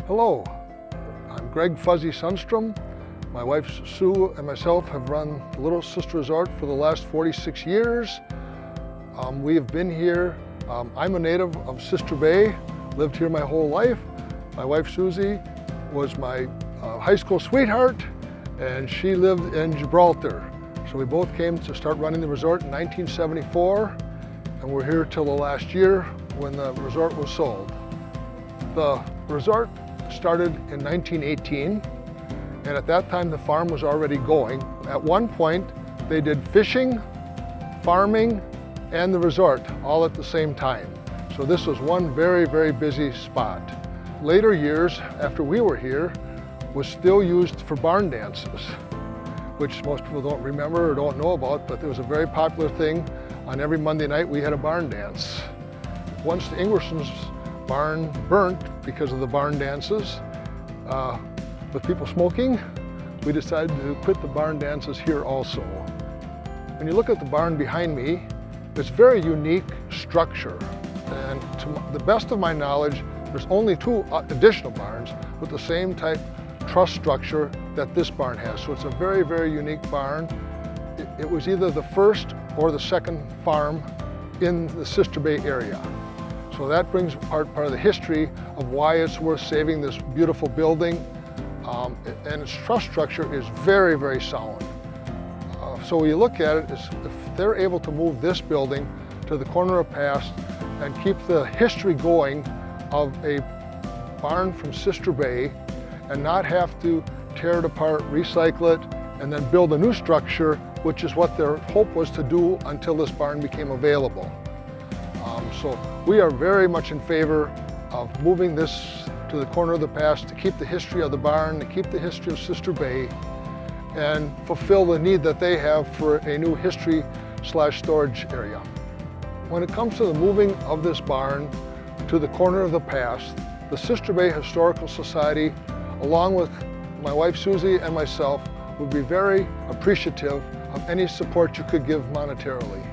Hello, I'm Greg Fuzzy Sunstrom. My wife Sue and myself have run the Little Sister Resort for the last 46 years. We have been here. I'm a native of Sister Bay, lived here my whole life. My wife Susie was my high school sweetheart, and she lived in Gibraltar. So we both came to start running the resort in 1974, and we're here till the last year when the resort was sold. The resort started in 1918, and at that time the farm was already going. At one point they did fishing, farming, and the resort all at the same time. So this was one very, very busy spot. Later years, after we were here, was still used for barn dances, which most people don't remember or don't know about, but it was a very popular thing. On every Monday night we had a barn dance. Once the Ingerson's barn burnt because of the barn dances, with people smoking, we decided to put the barn dances here also. When you look at the barn behind me, it's a very unique structure, and to the best of my knowledge, there's only two additional barns with the same type truss structure that this barn has. So it's a very, very unique barn. It was either the first or the second farm in the Sister Bay area. So that brings part of the history of why it's worth saving this beautiful building. And its truss structure is very, very sound. So when you look at it, if they're able to move this building to the corner of past and keep the history going of a barn from Sister Bay and not have to tear it apart, recycle it, and then build a new structure, which is what their hope was to do until this barn became available. So we are very much in favor of moving this to the corner of the past to keep the history of the barn, to keep the history of Sister Bay, and fulfill the need that they have for a new history/storage area. When it comes to the moving of this barn to the corner of the past, the Sister Bay Historical Society, along with my wife Susie and myself, would be very appreciative of any support you could give monetarily.